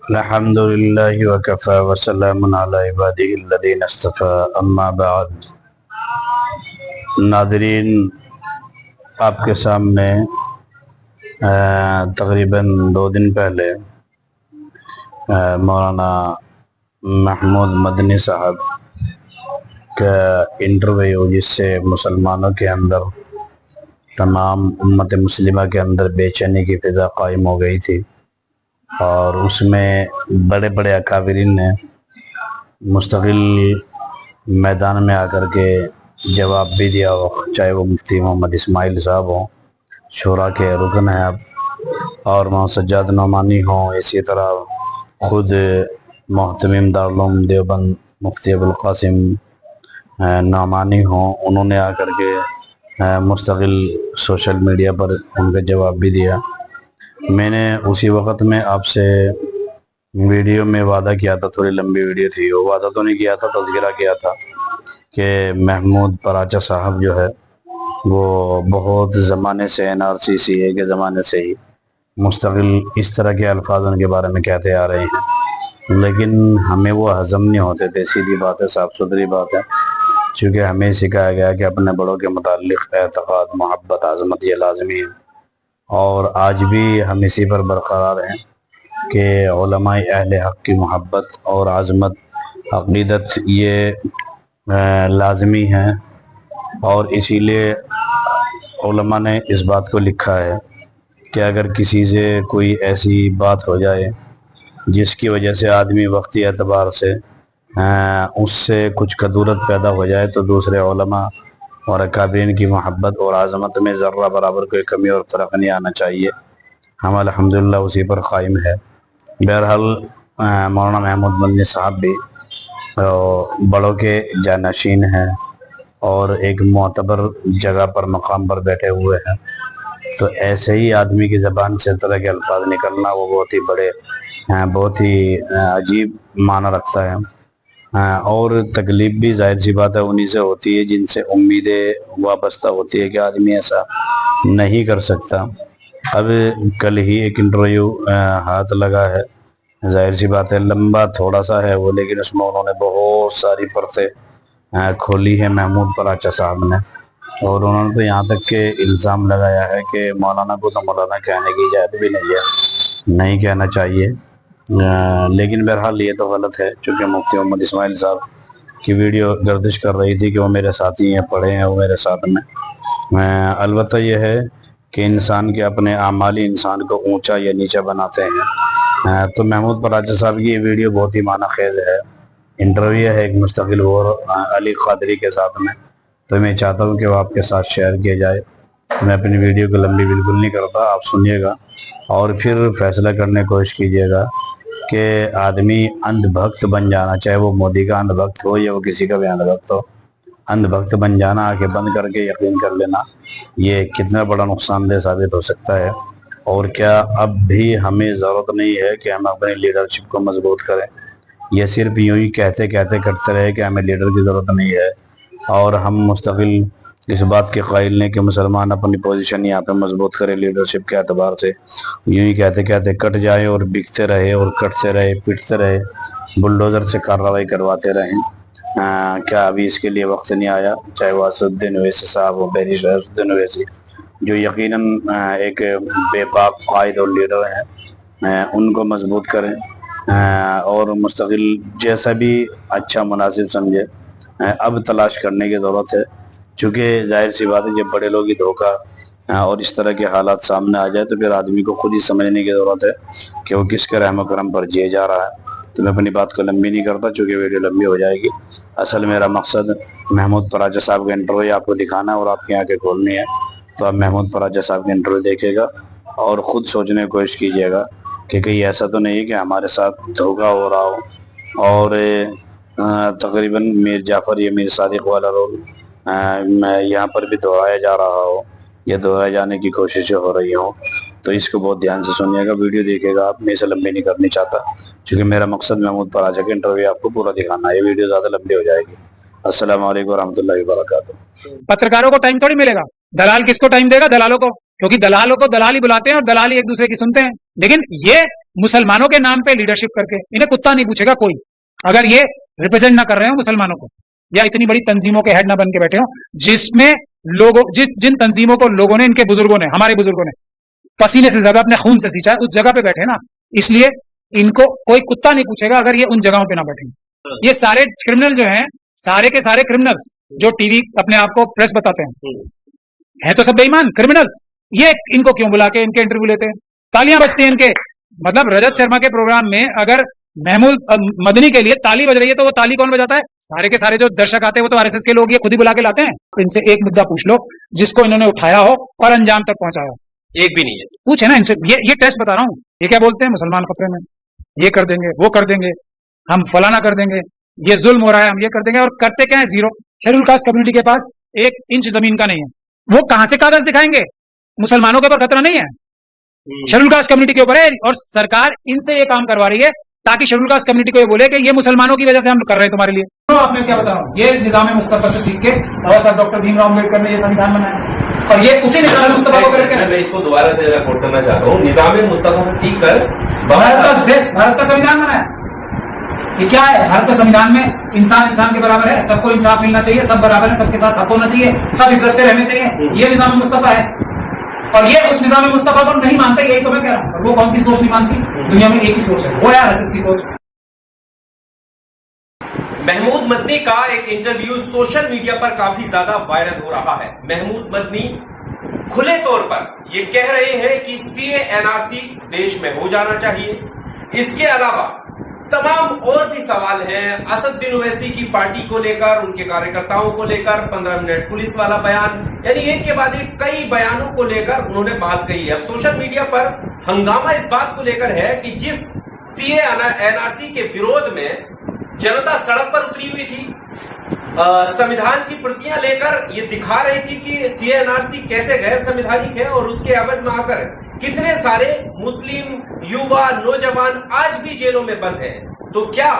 अल्हम्दुलिल्लाहि व कफ़ा व सलामुन अला इबादिहिल्लज़ीना इस्तफ़ा अम्मा बअद। नाज़रीन, आपके सामने तकरीबन 2 दिन पहले मौलाना महमूद मदनी साहब का इंटरव्यू, जिससे मुसलमानों के अंदर, तमाम उम्मत मुस्लिमा के अंदर बेचैनी की फ़िज़ा कायम हो गई थी, और उसमें बड़े बड़े अकाबिरीन ने मुस्तकिल मैदान में आकर के जवाब भी दिया हो, चाहे वो मुफ्ती मोहम्मद इस्माइल साहब हों, शूरा के रुकन हैं अब, और मोहम्मद सज्जाद नोमानी हों, इसी तरह ख़ुद मोहतमिम दारुल उलूम देवबंद मुफ्ती अबुल क़ासिम नोमानी हों। उन्होंने आकर के मुस्तकिल सोशल मीडिया पर उनका जवाब भी दिया। मैंने उसी वक़्त में आपसे वीडियो में वादा किया था, थोड़ी लंबी वीडियो थी, वो वादा तो नहीं किया था, तज़किरा किया था कि महमूद पराचा साहब जो है वो बहुत ज़माने से NRCCA के ज़माने से ही मुस्तकिल इस तरह के अल्फाज उनके बारे में कहते आ रहे हैं, लेकिन हमें वो हज़म नहीं होते थे। सीधी बात है, साफ़ सुथरी बात है, चूँकि हमें सिखाया गया कि अपने बड़ों के मुताल्लिक़ एतक़ाद, मोहब्बत, आज़मत ये लाज़मी है, और आज भी हम इसी पर बरक़रार हैं कि उलमाए अहले हक़ की मोहब्बत और आज़मत, अक़ीदत ये लाज़मी है। और इसीलिए उलमा ने इस बात को लिखा है कि अगर किसी से कोई ऐसी बात हो जाए जिसकी वजह से आदमी वक्ती एतबार से उससे कुछ कदूरत पैदा हो जाए, तो दूसरे उलमा और अकाबरीन की मोहब्बत और आज़मत में ज़र्रा बराबर कोई कमी और फ़र्क नहीं आना चाहिए। हम अल्हम्दुलिल्लाह उसी पर क़ाइम है। बहरहाल मौलाना महमूद मदनी साहब भी बड़ों के जानशीन हैं और एक मोतबर जगह पर, मकाम पर बैठे हुए हैं, तो ऐसे ही आदमी की ज़बान से तरह के अल्फाज निकलना वो बहुत ही बड़े, बहुत ही अजीब माना रखता है। और तकलीफ़ भी ज़ाहिर सी बात है उन्हीं से होती है जिनसे उम्मीदें वाबस्ता होती है कि आदमी ऐसा नहीं कर सकता। अब कल ही एक इंटरव्यू हाथ लगा है, ज़ाहिर सी बात है लंबा थोड़ा सा है वो, लेकिन उसमें उन्होंने बहुत सारी परतें खोली है महमूद पराचा साहब ने, और उन्होंने तो यहाँ तक के इल्ज़ाम लगाया है कि मौलाना को तो मौलाना कहने की इजाज़त भी नहीं है, नहीं कहना चाहिए। लेकिन बहरहाल ये तो गलत है, चूँकि मुफ्ती मोहम्मद इस्माइल साहब की वीडियो गर्दिश कर रही थी कि वो मेरे साथी हैं, पढ़े हैं वो मेरे साथ में। अलबत्ता ये है कि इंसान के अपने आमाल ही इंसान को ऊंचा या नीचा बनाते हैं। तो महमूद पराचा साहब की ये वीडियो बहुत ही माना खेज है, इंटरव्यू है एक मुस्तकिल और अली क़ादरी के साथ में, तो मैं चाहता हूँ कि वो आपके साथ शेयर किया जाए। तो मैं अपनी वीडियो को लंबी बिल्कुल नहीं करता, आप सुनिएगा और फिर फैसला करने की कोशिश कीजिएगा कि आदमी अंधभक्त बन जाना, चाहे वो मोदी का अंधभक्त हो या वो किसी का भी अंधभक्त हो, अंधभक्त बन जाना, आंखें बंद करके यकीन कर लेना, ये कितना बड़ा नुकसानदेह साबित हो सकता है। और क्या अब भी हमें ज़रूरत नहीं है कि हम अपनी लीडरशिप को मजबूत करें? ये सिर्फ यूं ही कहते कहते करते रहे कि हमें लीडर की ज़रूरत नहीं है, और हम मुस्तकिल इस बात के कायल हैं कि मुसलमान अपनी पोजीशन यहाँ पे मजबूत करे लीडरशिप के एतबार से, यूं ही कहते कहते कट जाए और बिकते रहे और कटते रहे, पिटते रहे, बुलडोज़र से कार्रवाई करवाते रहें। क्या अभी इसके लिए वक्त नहीं आया? चाहे वो असदुद्दीन ओवैसी साहब हो, बैरिस्टर असदुद्दीन ओवैसी, जो यकीनन एक बेबाक कायद और लीडर हैं, उनको मजबूत करें, और मुस्तकिल जैसा भी अच्छा मुनासिब समझे अब तलाश करने की ज़रूरत है। चूँकि ज़ाहिर सी बात है जब बड़े लोग ही धोखा और इस तरह के हालात सामने आ जाए, तो फिर आदमी को खुद ही समझने की ज़रूरत है कि वो किसके रहम करम पर जिए जा रहा है। तो मैं अपनी बात को लंबी नहीं करता, चूँकि वीडियो लंबी हो जाएगी। असल मेरा मकसद महमूद पराचा साहब का इंटरव्यू आपको दिखाना है और आपकी आंखें खोलनी है। तो आप महमूद पराचा साहब का इंटरव्यू देखिएगा और ख़ुद सोचने की कोशिश कीजिएगा कि कहीं ऐसा तो नहीं है कि हमारे साथ धोखा हो रहा हो और तकरीबन मीर जाफ़र या मीर सादिक वाला रोल यहाँ पर भी दोहराया जा रहा हो या दोहराए जाने की कोशिशें हो रही हो। तो इसको बहुत ध्यान से सुनिएगा, वीडियो देखिएगा आप। मैं इसे लंबी नहीं करनी चाहता, क्योंकि मेरा मकसद महमूद पराचा का इंटरव्यू आपको पूरा दिखाना है, ये वीडियो ज़्यादा लंबी हो जाएगी। अस्सलाम वालेकुम रहमतुल्लाहि व बरकातुहू। पत्रकारों को टाइम थोड़ी मिलेगा, दलाल किसको टाइम देगा? दलालों को, क्योंकि दलालों को दलाल ही बुलाते हैं और दलाल ही एक दूसरे की सुनते हैं। लेकिन ये मुसलमानों के नाम पे लीडरशिप करके, इन्हें कुत्ता नहीं पूछेगा कोई, अगर ये रिप्रेजेंट ना कर रहे हो मुसलमानों को, या इतनी बड़ी तंजीमों के हेड ना बन के बैठे हो, जिसमें लोगों जिन तंजीमों को लोगों ने, इनके बुजुर्गों ने, हमारे बुजुर्गों ने पसीने से ज्यादा अपने खून से सींचा है, उस जगह पे बैठे ना, इसलिए इनको कोई कुत्ता नहीं पूछेगा अगर ये उन जगहों पे ना बैठे। ये सारे क्रिमिनल जो हैं, सारे के सारे क्रिमिनल्स जो टीवी अपने आप को प्रेस बताते हैं तो सब बेईमान क्रिमिनल्स, ये इनको क्यों बुला के इनके इंटरव्यू लेते हैं, तालियां बजती हैं इनके। मतलब रजत शर्मा के प्रोग्राम में अगर महमूद मदनी के लिए ताली बज रही है तो वो ताली कौन बजाता है? सारे के सारे जो दर्शक आते हैं वो तो आरएसएस के लोग, ये खुद ही बुला के लाते हैं। इनसे एक मुद्दा पूछ लो जिसको इन्होंने उठाया हो और अंजाम तक पहुंचाया हो, एक भी नहीं है। पूछे ना इनसे, ये टेस्ट बता रहा हूँ। ये क्या बोलते हैं? मुसलमान खतरे में, ये कर देंगे, वो कर देंगे, हम फलाना कर देंगे, ये जुल्म हो रहा है, हम ये कर देंगे, और करते क्या है? जीरो। शेड्यूल कास्ट कम्युनिटी के पास 1 इंच जमीन का नहीं है, वो कहां से कागज दिखाएंगे? मुसलमानों के ऊपर खतरा नहीं है, शेड्यूल कास्ट कम्युनिटी के ऊपर है, और सरकार इनसे ये काम करवा रही है ताकि शेड्यूल कास्ट कम्युनिटी को ये बोले कि ये मुसलमानों की वजह से हम कर रहे हैं तुम्हारे लिए। तो आपने क्या बता रहा हूँ, ये निजाम मुस्तफा से सीख के बाबा साहब डॉक्टर भीमराव अम्बेडकर ने ये संविधान बनाया, और ये उसी निजाम मुस्तफा को करके मैं इसको दोबारा से रिपोर्ट करना चाहता हूँ। निजाम मुस्तफा से सीख कर भारत का संविधान बनाया। ये क्या है? भारत के संविधान में इंसान इंसान के बराबर है, सबको इंसाफ मिलना चाहिए, सब बराबर है, सबके साथ हक होना चाहिए, सब इज्जत से रहने चाहिए, ये निजाम मुस्तफा है। और ये उस निजाम मुस्तफा को नहीं मानता, यही तो मैं कह रहा हूँ। वो कौन सी सोच नहीं मानती? दुनिया में एक ही सोच है, वो है आरएसएस की सोच। महमूद मदनी का एक इंटरव्यू सोशल मीडिया पर काफी ज्यादा वायरल हो रहा है। महमूद मदनी खुले तौर पर ये कह रहे हैं कि सीए एनआरसी देश में हो जाना चाहिए। इसके अलावा तमाम और भी सवाल हैं। असदुद्दीन ओवैसी की पार्टी को लेकर, उनके कार्यकर्ताओं को लेकर 15 मिनट पुलिस वाला बयान, यानी एक के बाद एक कई बयानों को लेकर उन्होंने बात कही है। अब सोशल मीडिया पर हंगामा इस बात को लेकर है कि जिस सीए एनआरसी के विरोध में जनता सड़क पर उतरी हुई थी, संविधान की प्रतियां लेकर ये दिखा रही थी कि सीए एनआरसी कैसे गैर संवैधानिक है, और उसके एवज में आकर कितने सारे मुस्लिम युवा नौजवान आज भी जेलों में बंद हैं। तो क्या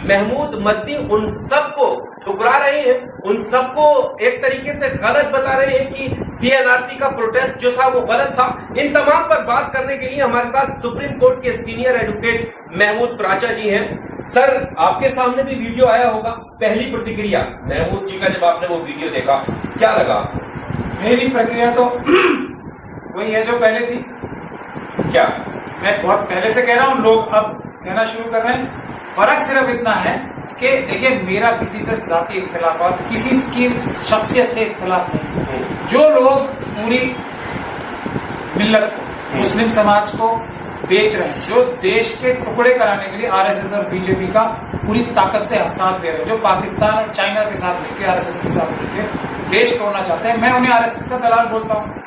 महमूद मदनी उन सबको ठुकरा रहे हैं, उन सबको एक तरीके से गलत बता रहे हैं कि सीएनआरसी का प्रोटेस्ट जो था वो गलत था? इन तमाम पर बात करने के लिए हमारे साथ सुप्रीम कोर्ट के सीनियर एडवोकेट महमूद प्राचा जी हैं। सर, आपके सामने भी वीडियो आया होगा, पहली प्रतिक्रिया महमूद जी का जब आपने वो वीडियो देखा, क्या लगा? मेरी प्रक्रिया तो वही है जो पहले थी। क्या? मैं बहुत पहले से कह रहा हूँ, लोग अब कहना शुरू कर रहे हैं। फर्क सिर्फ इतना है कि देखिए, मेरा किसी से जाती इख्तिलाफ और किसी की शख्सियत से इख्तिलाफ नहीं। जो लोग पूरी मिल्लत को, मुस्लिम समाज को बेच रहे हैं, जो देश के टुकड़े कराने के लिए आरएसएस और बीजेपी का पूरी ताकत से साथ दे रहे हैं, जो पाकिस्तान और चाइना के साथ लेके, आरएसएस के साथ लेके देश तोड़ना चाहते हैं, मैं उन्हें आरएसएस का दलाल बोलता हूँ।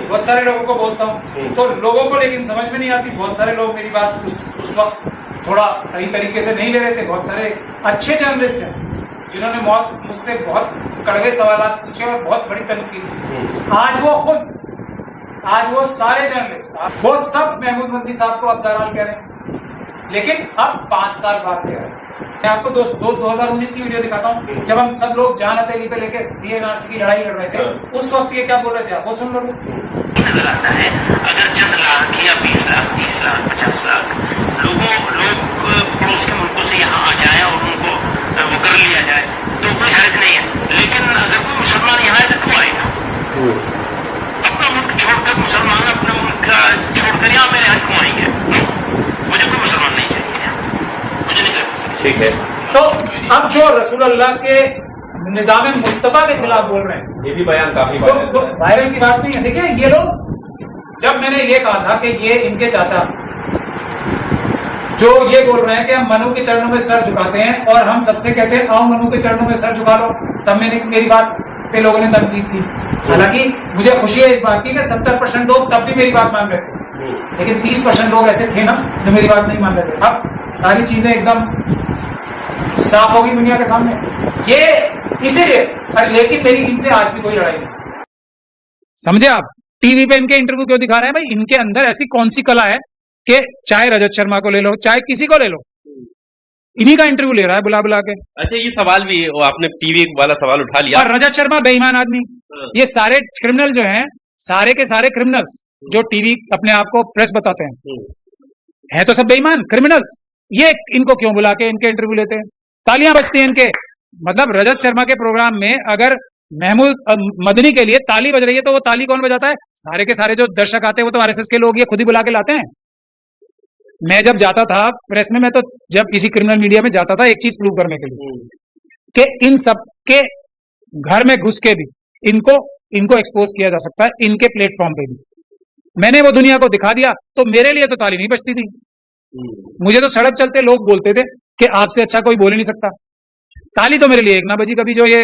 बहुत सारे लोगों को बोलता हूँ, तो लोगों को लेकिन समझ में नहीं आती। बहुत सारे लोग मेरी बात उस वक्त थोड़ा सही तरीके से नहीं ले रहे थे। बहुत सारे अच्छे जर्नलिस्ट हैं जिन्होंने मुझसे बहुत कड़वे सवाल पूछे और बहुत बड़ी तनकीद की। आज वो सारे जर्नलिस्ट, वो सब महमूद मदनी साहब को अब दलाल कह रहे हैं, लेकिन अब 5 साल बाद कह रहे हैं। मैं आपको 2019 की वीडियो दिखाता हूँ, जब हम सब लोग जान हथेली पे लेके सीएनआरसी की लड़ाई लड़ रहे थे, उस वक्त ये क्या बोल रहे थे, वो सुन लो। नजर आता है अगर चंद लाख या 20 लाख 30 लाख 50 लाख लोग पड़ोस के मुल्कों से यहाँ आ जाए और उनको वो कर लिया जाए तो कोई हर्ज नहीं है। लेकिन अगर कोई मुसलमान यहाँ है तो क्यों आएगा? अपना मुल्क छोड़कर मुसलमान अपना मुल्क छोड़कर यहाँ मेरे यहाँ क्यों आएंगे? मुझे कोई मुसलमान नहीं चाहिए, मुझे नहीं लगता। ठीक है, तो अब जो रसूलुल्लाह के निजाम मुस्तफा के खिलाफ बोल रहे हैं, ये भी बयान काफी वायरल की बात नहीं है। देखिए, ये लोग, जब मैंने ये कहा था कि ये इनके चाचा जो ये बोल रहे हैं कि हम मनु के चरणों में सर झुकाते हैं और हम सबसे कहते हैं आओ मनु के चरणों में सर झुका लो, तब मेरी बात पे लोगों ने तनकीद की। हालांकि मुझे खुशी है इस बात की कि 70% लोग तब भी मेरी बात मान रहे थे, लेकिन 30% लोग ऐसे थे ना जो मेरी बात नहीं मान रहे थे। अब सारी चीजें एकदम साफ होगी दुनिया के सामने, ये इसीलिए। लेकिन मेरी इनसे आज भी कोई लड़ाई नहीं। समझे आप? टीवी पे इनके इंटरव्यू क्यों दिखा रहे हैं? भाई, इनके अंदर ऐसी कौन सी कला है कि चाहे रजत शर्मा को ले लो, चाहे किसी को ले लो, इन्हीं का इंटरव्यू ले रहा है बुला बुला के। अच्छा, ये सवाल भी आपने टीवी वाला सवाल उठा लिया। और रजत शर्मा बेईमान आदमी, ये सारे क्रिमिनल जो हैं, सारे के सारे क्रिमिनल्स जो टीवी अपने आप को प्रेस बताते हैं है तो सब बेईमान क्रिमिनल्स। ये इनको क्यों बुला के इनके इंटरव्यू लेते हैं, तालियां बजती हैं इनके। मतलब रजत शर्मा के प्रोग्राम में अगर महमूद मदनी के लिए ताली बज रही है तो वो ताली कौन बजाता है? सारे के सारे जो दर्शक आते हैं वो तो आरएसएस के लोग ये खुद ही बुला के लाते हैं। मैं जब जाता था प्रेस में, मैं तो जब किसी क्रिमिनल मीडिया में जाता था एक चीज प्रूव करने के लिए कि इन सब के घर में घुस के भी इनको एक्सपोज किया जा सकता है, इनके प्लेटफॉर्म पे भी। मैंने वो दुनिया को दिखा दिया, तो मेरे लिए तो ताली नहीं बजती थी। मुझे तो सड़क चलते लोग बोलते थे कि आपसे अच्छा कोई बोल ही नहीं सकता। ताली तो मेरे लिए एक ना बजी कभी, जो ये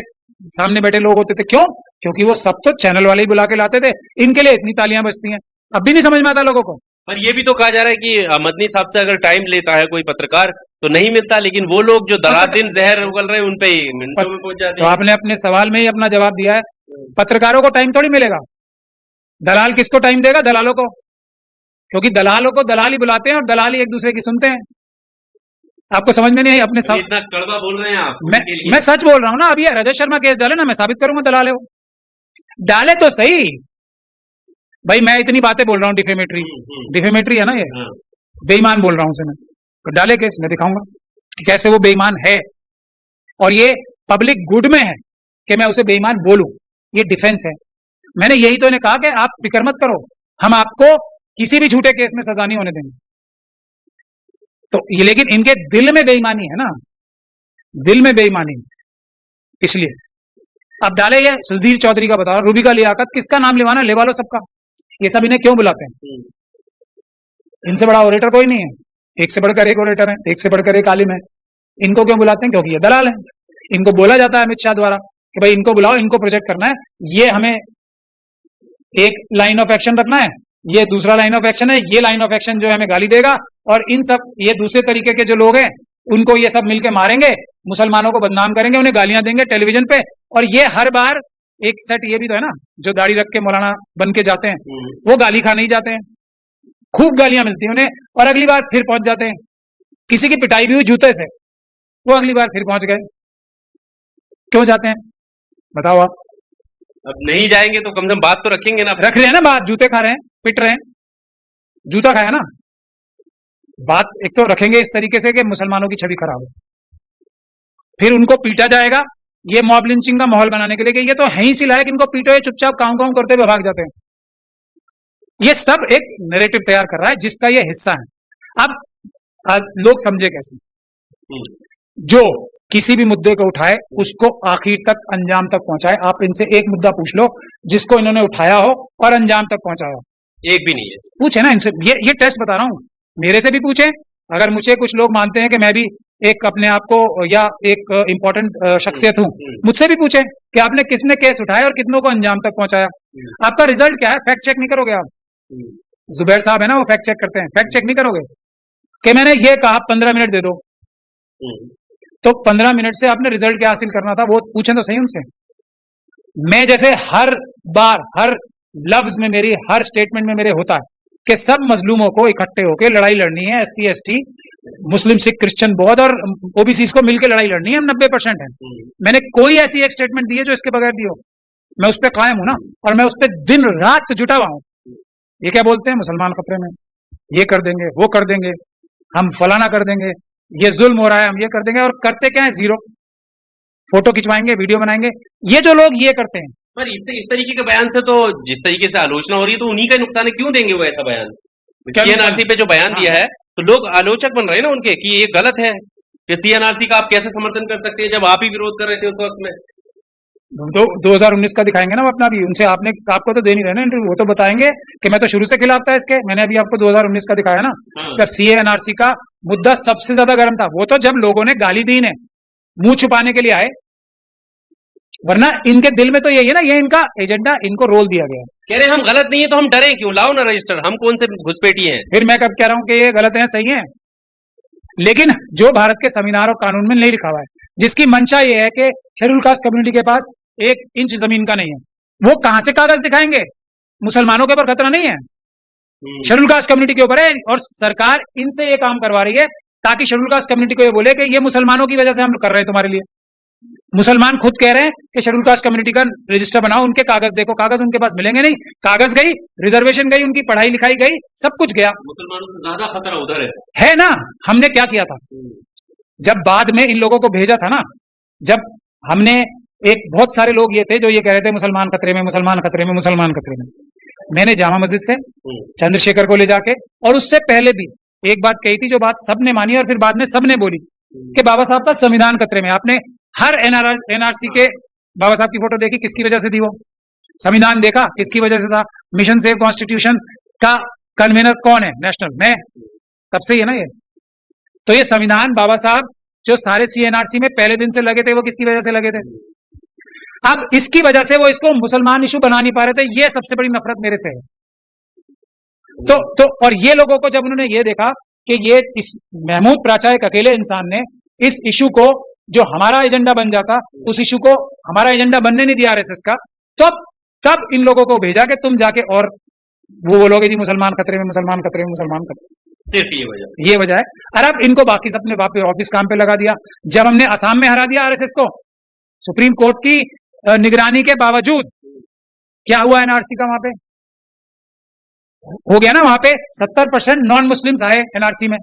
सामने बैठे लोग होते थे। क्यों? क्योंकि वो सब तो चैनल वाले ही बुला के लाते थे, इनके लिए इतनी तालियां बजती हैं। अब भी नहीं समझ में आता लोगों को। पर ये भी तो कहा जा रहा है कि मदनी साहब से अगर टाइम लेता है कोई पत्रकार तो नहीं मिलता, लेकिन वो लोग जो रात दिन जहर उगल रहे हैं उन पे ही मिनटों में पहुंच जाते तो हैं। आपने अपने सवाल में ही अपना जवाब दिया है। पत्रकारों को टाइम थोड़ी मिलेगा, दलाल किसको टाइम देगा? दलालों को, क्योंकि दलालों को दलाल ही बुलाते हैं और दलाल ही एक दूसरे की सुनते हैं। आपको समझ में नहीं आई अपने इतना कड़वा बोल रहे हैं आप। मैं सच बोल रहा हूं ना। अभी रजत शर्मा केस डाले ना, मैं साबित करूंगा दलाल है वो। डाले तो सही भाई, मैं इतनी बातें बोल रहा हूँ डिफेमेटरी है ना, ये बेईमान बोल रहा हूं उसे मैं। तो डाले केस, मैं दिखाऊंगा कि कैसे वो बेईमान है, और ये पब्लिक गुड में है कि मैं उसे बेईमान बोलूं। ये डिफेंस है। मैंने यही तो इन्हें कहा कि आप फिक्र मत करो, हम आपको किसी भी झूठे केस में सजा नहीं होने देंगे। तो ये, लेकिन इनके दिल में बेईमानी है ना, दिल में बेईमानी, इसलिए अब डाले। ये सुधीर चौधरी का बताओ, रूबिका लियाकत, किसका नाम लेवाना, लेवा लो सबका। ये सब इन्हें क्यों बुलाते हैं? इनसे बड़ा ऑरेटर कोई नहीं है, एक से बढ़कर एक ऑरेटर है, एक से बढ़कर एक आलिम है। इनको क्यों बुलाते हैं? क्योंकि ये दलाल है। इनको बोला जाता है अमित शाह द्वारा कि भाई इनको बुलाओ, इनको प्रोजेक्ट करना है, ये हमें एक लाइन ऑफ एक्शन रखना है, ये दूसरा लाइन ऑफ एक्शन है, ये लाइन ऑफ एक्शन जो है हमें गाली देगा, और इन सब ये दूसरे तरीके के जो लोग हैं उनको ये सब मिलके मारेंगे, मुसलमानों को बदनाम करेंगे, उन्हें गालियां देंगे टेलीविजन पे। और ये हर बार एक सेट ये भी तो है ना, जो दाढ़ी रख के मौलाना बन के जाते हैं वो गाली खाने ही जाते हैं, खूब गालियां मिलती हैं उन्हें, और अगली बार फिर पहुंच जाते हैं। किसी की पिटाई भी हुई जूते से, वो अगली बार फिर पहुंच गए। क्यों जाते हैं बताओ आप? अब नहीं जाएंगे तो कम से कम बात तो रखेंगे ना। रख रहे हैं ना बात, जूते खा रहे हैं, पिट रहे हैं, जूता खाया ना, बात एक तो रखेंगे इस तरीके से कि मुसलमानों की छवि खराब हो, फिर उनको पीटा जाएगा। ये मॉब लिंचिंग का माहौल बनाने के लिए कि ये तो है ही सी लायक, इनको पीटो, ये चुपचाप काम काम करते हुए भाग जाते हैं। ये सब एक नैरेटिव तैयार कर रहा है जिसका ये हिस्सा है। अब लोग समझे कैसे? जो किसी भी मुद्दे को उठाए उसको आखिर तक अंजाम तक पहुंचाए। आप इनसे एक मुद्दा पूछ लो जिसको इन्होंने उठाया हो और अंजाम तक पहुंचाया हो, एक भी नहीं है। पूछे ना इनसे, ये टेस्ट बता रहा हूं, मेरे से भी पूछे। अगर मुझे कुछ लोग मानते हैं कि मैं भी एक अपने आप को या एक इम्पोर्टेंट शख्सियत हूं, मुझसे भी पूछे कि आपने किसने केस उठाए और कितनों को अंजाम तक पहुंचाया। आपका रिजल्ट क्या है? फैक्ट चेक नहीं करोगे आप? जुबैर साहब है ना, वो फैक्ट चेक करते हैं, फैक्ट चेक नहीं करोगे कि मैंने ये कहा 15 मिनट दे दो, तो 15 मिनट से आपने रिजल्ट क्या हासिल करना था वो पूछें तो सही उनसे। मैं जैसे हर बार हर लफ्ज में मेरी हर स्टेटमेंट में मेरे होता है कि सब मजलूमों को इकट्ठे होकर लड़ाई लड़नी है, SC ST मुस्लिम सिख क्रिश्चियन बौद्ध और OBCs को मिलकर लड़ाई लड़नी है, हम 90% है। मैंने कोई ऐसी एक स्टेटमेंट दी है जो इसके बगैर दी हो? मैं उस पर कायम हूं ना, और मैं उस पर दिन रात जुटा हुआ हूं। ये क्या बोलते हैं? मुसलमान खतरे में, ये कर देंगे, वो कर देंगे, हम फलाना कर देंगे, ये जुल्म हो रहा है, हम ये कर देंगे, और करते क्या है? जीरो। फोटो खिंचवाएंगे, वीडियो बनाएंगे, ये जो लोग ये करते हैं। पर इस तरीके के बयान से तो जिस तरीके से आलोचना हो रही है तो उन्हीं का नुकसान है। क्यों देंगे वो ऐसा बयान? CNRC पे जो बयान दिया है तो लोग आलोचक बन रहे हैं ना उनके कि ये गलत है, कि CNRC का आप कैसे समर्थन कर सकते हैं जब आप ही विरोध कर रहे थे उस वक्त में। तो 2019 का दिखाएंगे ना वो अपना भी, उनसे आपको तो दे नहीं रहे ना इंटरव्यू, वो तो बताएंगे कि मैं तो शुरू से खिलाफ था इसके। मैंने अभी आपको 2019 का दिखाया ना, जब CNRC का मुद्दा सबसे ज्यादा गर्म था, वो तो जब लोगों ने गाली दी ने मुंह छुपाने के लिए आए, वरना इनके दिल में तो यही है ना, ये इनका एजेंडा, इनको रोल दिया गया। कह रहे हम गलत नहीं है तो हम डरे क्यों? लाओ ना रजिस्टर, हम कौन से घुसपैठी हैं? फिर मैं कब कह रहा हूं कि ये गलत है, सही है? लेकिन जो भारत के संविधान और कानून में नहीं लिखा हुआ है, जिसकी मंशा ये है कि शेड्यूल कास्ट कम्युनिटी के पास 1 इंच जमीन का नहीं है, वो कहां से कागज दिखाएंगे? मुसलमानों के ऊपर खतरा नहीं है, शेड्यूल कास्ट कम्युनिटी के ऊपर है। और सरकार इनसे ये काम करवा रही है ताकि शेड्यूल कास्ट कम्युनिटी को ये बोले कि ये मुसलमानों की वजह से हम कर रहे हैं तुम्हारे लिए। मुसलमान खुद कह रहे हैं कि शेड्यूल कास्ट कम्युनिटी का रजिस्टर बनाओ, उनके कागज देखो, कागज उनके पास मिलेंगे नहीं, कागज गई, रिजर्वेशन गई, उनकी पढ़ाई लिखाई गई, सब कुछ गया। मुसलमानों से ज्यादा खतरा उधर है ना। हमने क्या किया था जब बाद में इन लोगों को भेजा था ना, जब हमने एक बहुत सारे लोग ये थे जो ये कह रहे थे मुसलमान खतरे में, मुसलमान खतरे में, मुसलमान खतरे में, मैंने जामा मस्जिद से चंद्रशेखर को ले जाके, और उससे पहले भी एक बात कही थी जो बात सबने मानी और फिर बाद में सबने बोली कि बाबा साहब का संविधान खतरे में। आपने हर एनआरसी के बाबा साहब की फोटो देखी, किसकी वजह से थी वो? संविधान देखा, किसकी वजह से था? मिशन सेव कॉन्स्टिट्यूशन का कन्वीनर कौन है? नेशनल में, तब से ही है ना ये। तो ये संविधान बाबा साहब जो सारे सीएनआरसी में पहले दिन से लगे थे, वो किसकी वजह से लगे थे? अब इसकी वजह से वो इसको मुसलमान इशू बना नहीं पा रहे थे। ये सबसे बड़ी नफरत मेरे से है। तो और ये लोगों को जब उन्होंने ये देखा कि ये इस महमूद प्राचा एक अकेले इंसान ने इस इशू को जो हमारा एजेंडा बन जाता, उस इशू को हमारा एजेंडा बनने नहीं दिया आरएसएस का, तो तब इन लोगों को भेजा कि तुम जाके और वो बोलोगे जी मुसलमान खतरे में, मुसलमान खतरे में, मुसलमान खतरे में। सिर्फ ये वजह है। और अब इनको बाकी सबने वापस ऑफिस काम पे लगा दिया। जब हमने असम में हरा दिया आरएसएस को सुप्रीम कोर्ट की निगरानी के बावजूद, क्या हुआ एनआरसी का? वहां पे हो गया ना, वहां पे 70% नॉन मुस्लिम्स आए एनआरसी में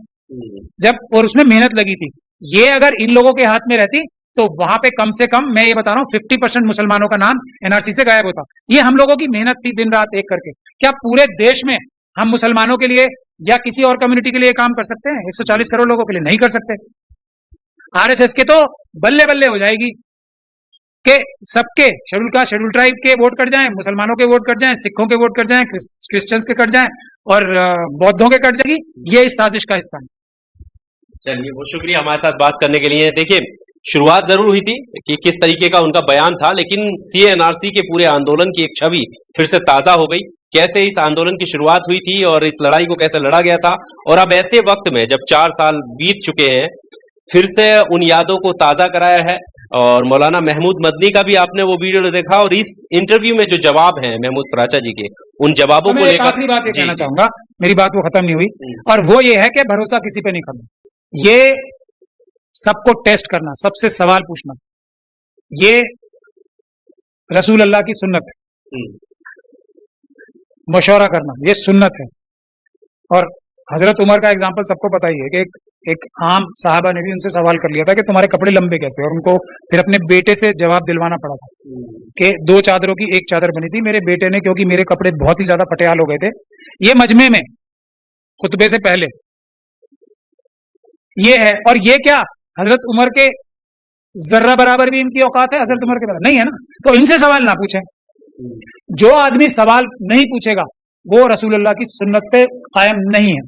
जब, और उसमें मेहनत लगी थी। ये अगर इन लोगों के हाथ में रहती तो वहां पे कम से कम, मैं ये बता रहा हूं, 50% मुसलमानों का नाम एनआरसी से गायब होता। ये हम लोगों की मेहनत थी, दिन रात एक करके। क्या पूरे देश में हम मुसलमानों के लिए या किसी और कम्युनिटी के लिए काम कर सकते हैं? 140 करोड़ लोगों के लिए नहीं कर सकते। आरएसएस के तो बल्ले बल्ले हो जाएगी कि सबके शेड्यूल कास्ट, शेड्यूल ट्राइब के वोट कट जाएं, मुसलमानों के वोट कट जाएं, सिखों के वोट कट जाएं, क्रिश्चियंस के कट जाएं और बौद्धों के कट जाएगी। ये इस साजिश का हिस्सा है। चलिए, बहुत शुक्रिया हमारे साथ बात करने के लिए। देखिए, शुरुआत जरूर हुई थी कि किस तरीके का उनका बयान था, लेकिन सीएनआरसी के पूरे आंदोलन की एक छवि फिर से ताजा हो गई। कैसे इस आंदोलन की शुरुआत हुई थी और इस लड़ाई को कैसे लड़ा गया था, और अब ऐसे वक्त में जब 4 साल बीत चुके हैं, फिर से उन यादों को ताजा कराया है। और मौलाना महमूद मदनी का भी आपने वो वीडियो देखा, और इस इंटरव्यू में जो जवाब हैं महमूद प्राचा जी के, उन जवाबों को लेकर आखिरी बात ये कहना चाहूंगा, मेरी बात वो खत्म नहीं हुई, और वो ये है कि भरोसा किसी पे नहीं करना, ये सबको टेस्ट करना, सबसे सवाल पूछना, ये रसूल अल्लाह की सुन्नत है। मशवरा करना ये सुन्नत है। और हजरत उमर का एग्जाम्पल सबको पता ही है कि एक आम साहबा ने भी उनसे सवाल कर लिया था कि तुम्हारे कपड़े लंबे कैसे, और उनको फिर अपने बेटे से जवाब दिलवाना पड़ा था कि 2 चादरों की एक चादर बनी थी। मेरे बेटे ने, क्योंकि मेरे कपड़े बहुत ही ज्यादा फटेहाल हो गए थे, ये मजमे में खुतबे से पहले ये है। और ये क्या हजरत उमर के जर्रा बराबर भी इनकी औकात है? हजरत उमर के बराबर नहीं है ना। तो इनसे सवाल ना पूछें। जो आदमी सवाल नहीं पूछेगा वो रसूलुल्लाह की सुन्नत पे कायम नहीं है।